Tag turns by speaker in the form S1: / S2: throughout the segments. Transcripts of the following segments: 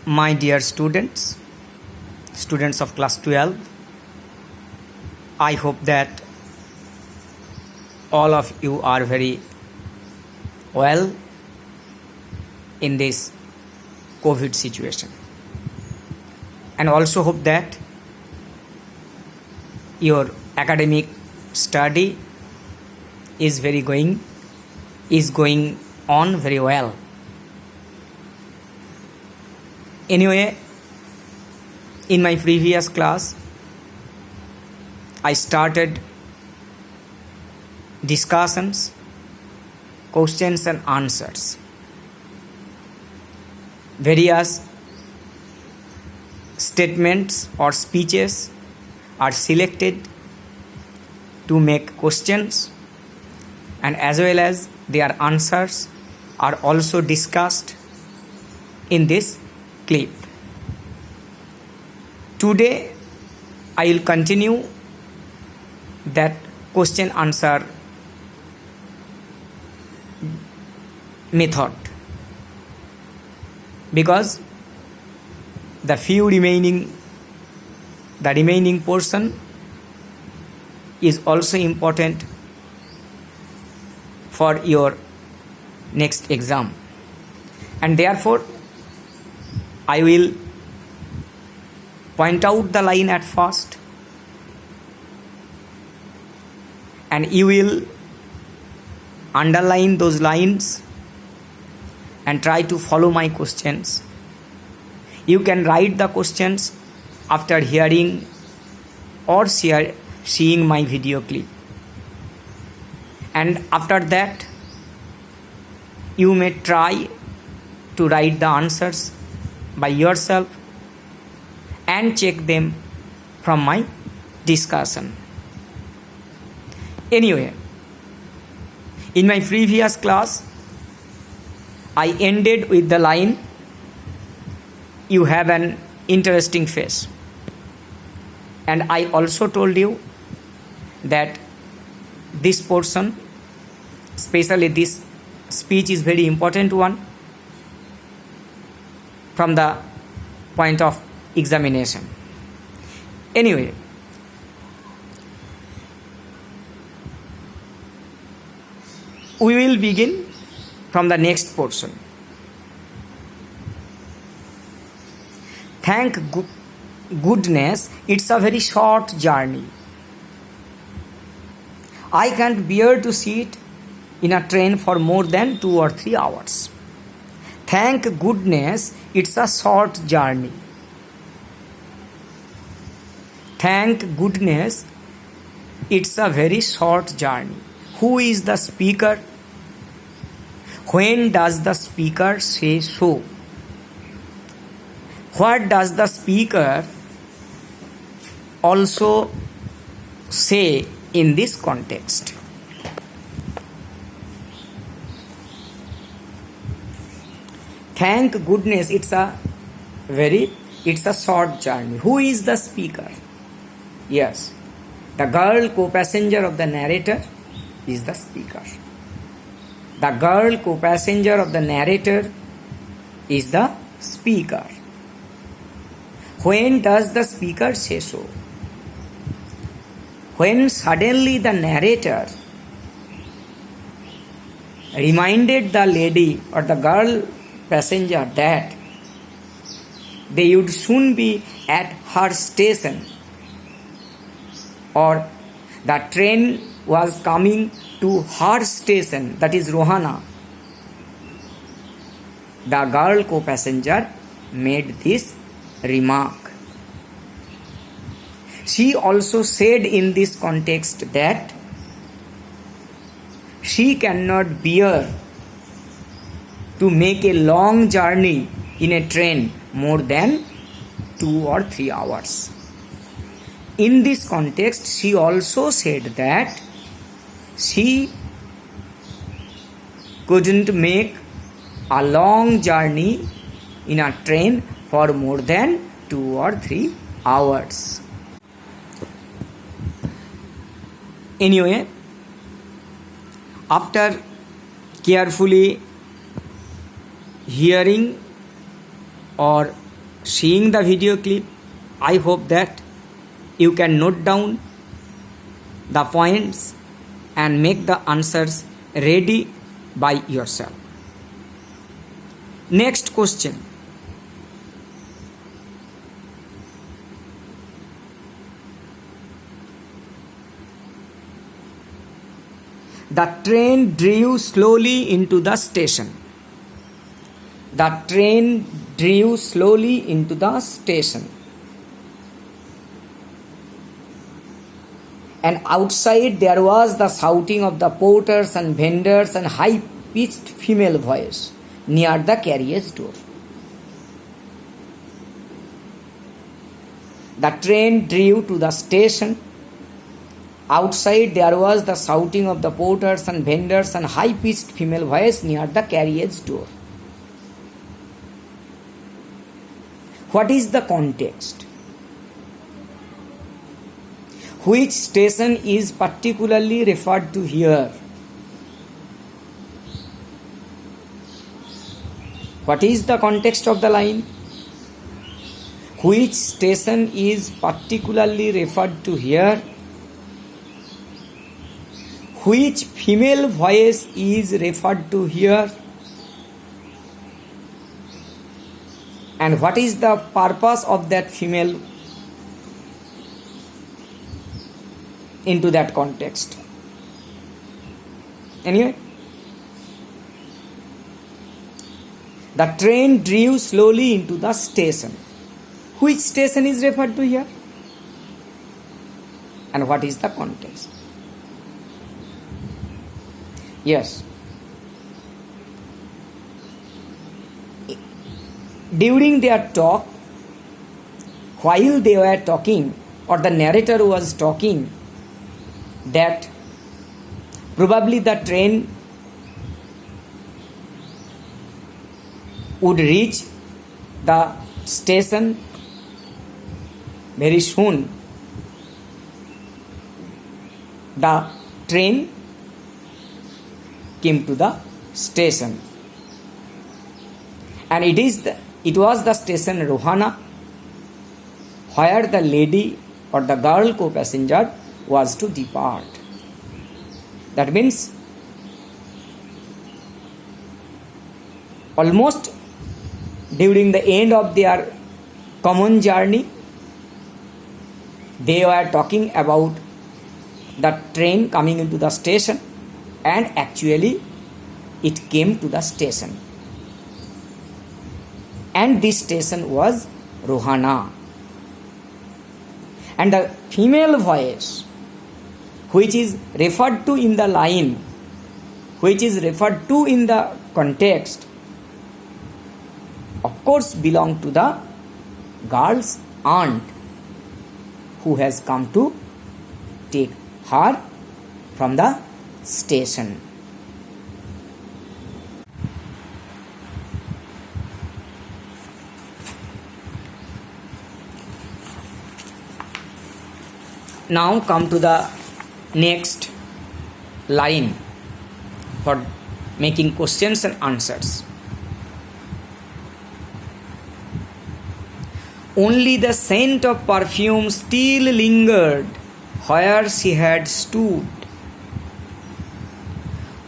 S1: My dear students of class 12, I hope that all of you are very well in this COVID situation, and also hope that your academic study is going on very well. Anyway, in my previous class, I started discussions, questions and answers. Various statements or speeches are selected to make questions, and as well as their answers are also discussed in this clip. Today I will continue that question answer method, because the remaining portion is also important for your next exam, and therefore I will point out the line at first, and you will underline those lines and try to follow my questions. You can write the questions after hearing or seeing my video clip, and after that you may try to write the answers by yourself and check them from my discussion. Anyway, in my previous class, I ended with the line, "You have an interesting face." And I also told you that this portion, especially this speech, is very important one from the point of examination. Anyway, we will begin from the next portion. Thank goodness it's a very short journey. I can't bear to sit in a train for more than 2 or 3 hours. Thank goodness it's a short journey. Thank goodness it's a very short journey. Who is the speaker? When does the speaker say so? What does the speaker also say in this context? Thank goodness it's a short journey. Who is the speaker? Yes, the girl co-passenger of the narrator is the speaker. The girl co-passenger of the narrator is the speaker. When does the speaker say so? When suddenly the narrator reminded the lady or the girl passenger that they would soon be at her station, or the train was coming to her station, that is Rohana. The girl co-passenger made this remark. She also said in this context that she cannot bear to make a long journey in a train more than 2 or 3 hours. In this context, she also said that she couldn't make a long journey in a train for more than 2 or 3 hours. Anyway, after carefully hearing or seeing the video clip, I hope that you can note down the points and make the answers ready by yourself. Next question. The train drew slowly into the station. The train drew slowly into the station. And outside there was the shouting of the porters and vendors and high-pitched female voice near the carriage door. The train drew to the station. Outside there was the shouting of the porters and vendors and high-pitched female voice near the carriage door. What is the context? Which station is particularly referred to here? What is the context of the line? Which station is particularly referred to here? Which female voice is referred to here? And what is the purpose of that female into that context? Anyway, the train drew slowly into the station. Which station is referred to here? And what is the context? Yes. During their talk, while they were talking, or the narrator was talking, that probably the train would reach the station very soon. The train came to the station, and it was the station Rohana, where the lady or the girl co-passenger was to depart. That means almost during the end of their common journey, they were talking about the train coming into the station, and actually it came to the station. And this station was Rohana. And the female voice, which is referred to in the line, which is referred to in the context, of course belong to the girl's aunt, who has come to take her from the station. Now come to the next line for making questions and answers. Only the scent of perfume still lingered where she had stood.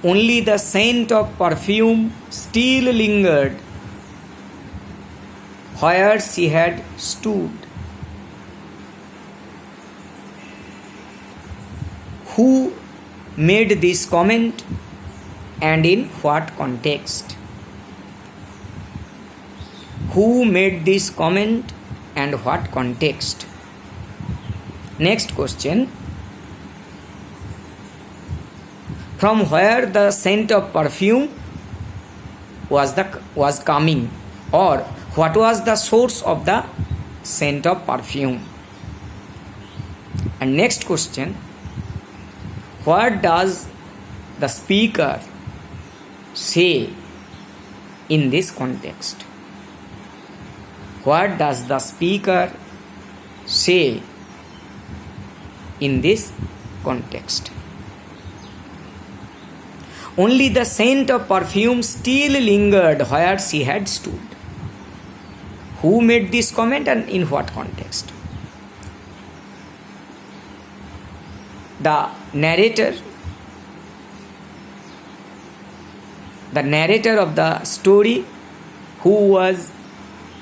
S1: Only the scent of perfume still lingered where she had stood. Who made this comment and in what context? Who made this comment and what context? Next question. From where the scent of perfume was coming, or what was the source of the scent of perfume? And next question. What does the speaker say in this context? What does the speaker say in this context? Only the scent of perfume still lingered where she had stood. Who made this comment and in what context? The narrator of the story, who was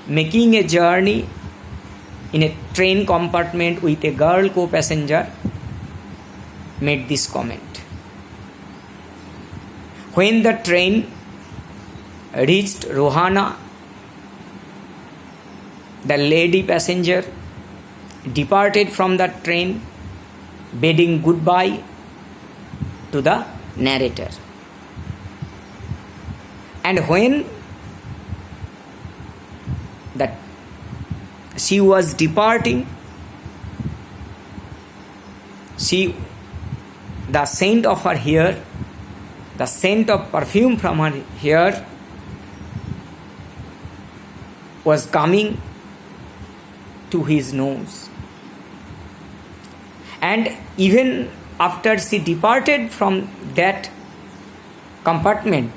S1: making a journey in a train compartment with a girl co-passenger, made this comment. When the train reached Rohana, the lady passenger departed from the train, bidding goodbye to the narrator. And when she was departing, the scent of her hair, the scent of perfume from her hair was coming to his nose. And even after she departed from that compartment,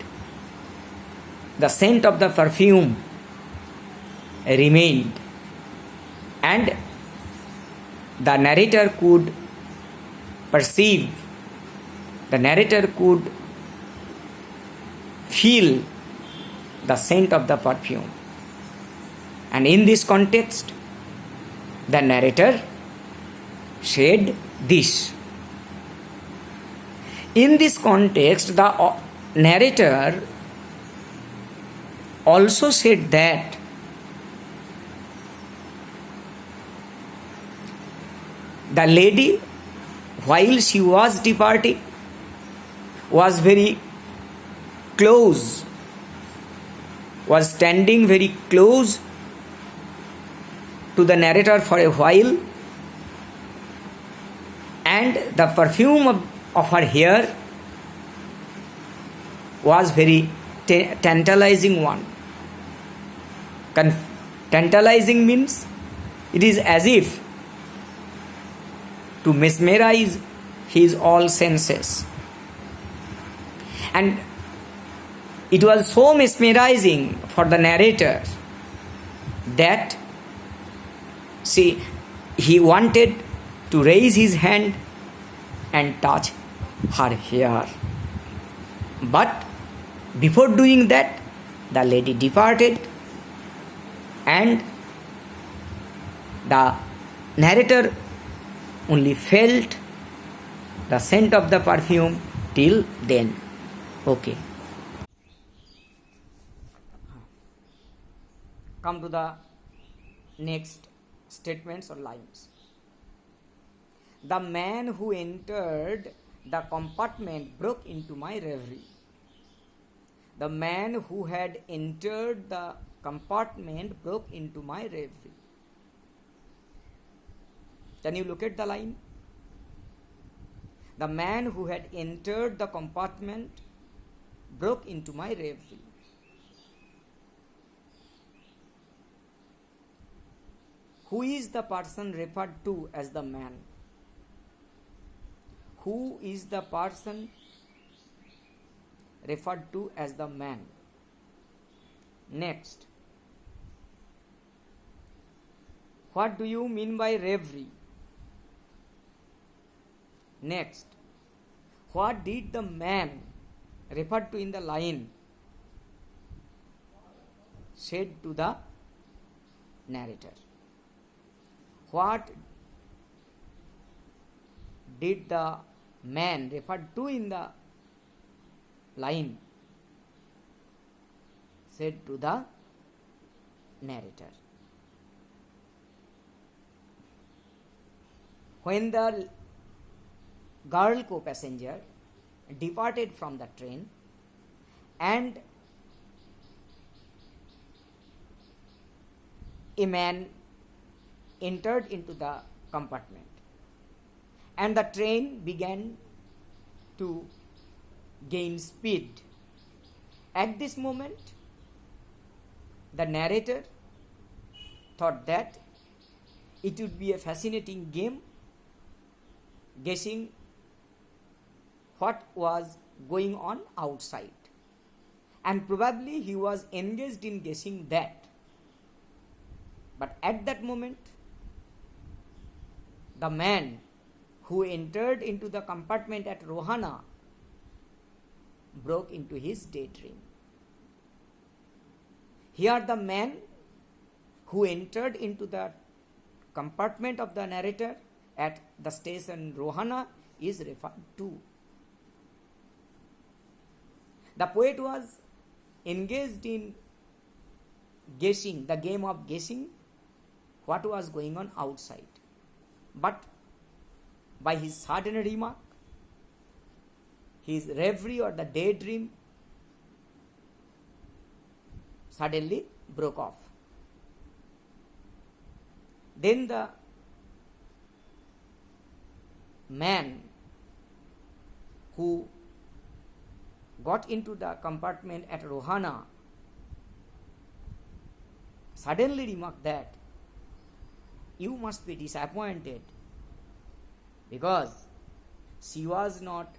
S1: the scent of the perfume remained, and the narrator could perceive, the narrator could feel the scent of the perfume. And in this context, the narrator said this. In this context, the narrator also said that the lady, while she was departing, was very close, was standing very close to the narrator for a while, and the perfume of her hair was very tantalizing one. Tantalizing means it is as if to mesmerize his all senses. And it was so mesmerizing for the narrator that he wanted to raise his hand and touch her hair. But before doing that, the lady departed, and the narrator only felt the scent of the perfume till then. Okay. Come to the next statements or lines. The man who entered the compartment broke into my reverie. The man who had entered the compartment broke into my reverie. Can you look at the line? The man who had entered the compartment broke into my reverie. Who is the person referred to as the man? Who is the person referred to as the man? Next. What do you mean by reverie? Next. What did the man referred to in the line said to the narrator? What did the man referred to in the line said to the narrator? When the girl co-passenger departed from the train and a man entered into the compartment and the train began to gain speed. At this moment, the narrator thought that it would be a fascinating game guessing what was going on outside, and probably he was engaged in guessing that But at that moment, the man who entered into the compartment at Rohana broke into his daydream. Here the man who entered into the compartment of the narrator at the station Rohana is referred to. The poet was engaged in guessing, the game of guessing what was going on outside. But by his sudden remark, his reverie or the daydream suddenly broke off. Then the man who got into the compartment at Rohana suddenly remarked that you must be disappointed because he was not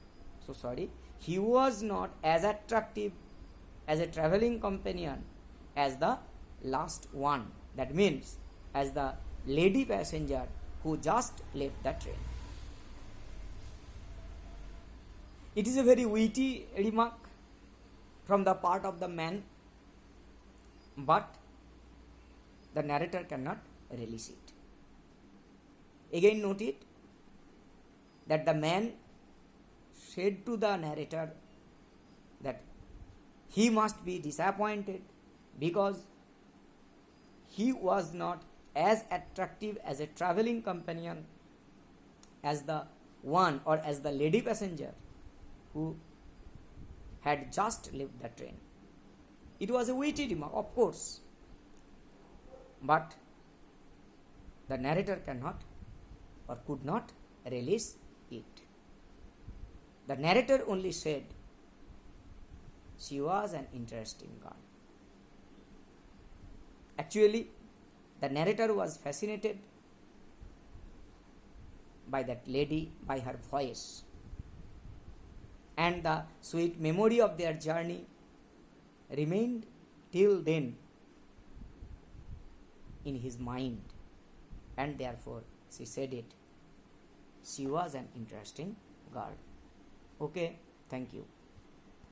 S1: as attractive as a traveling companion as the last one. That means as the lady passenger who just left the train. It is a very witty remark from the part of the man, but the narrator cannot release it. Again note it that the man said to the narrator that he must be disappointed because he was not as attractive as a traveling companion as the one or as the lady passenger who had just left the train. It was a witty remark, of course, but the narrator cannot or could not release it. The narrator only said, she was an interesting girl. Actually, the narrator was fascinated by that lady, by her voice, and the sweet memory of their journey remained till then in his mind, and therefore she said it. She was an interesting girl. Okay, thank you.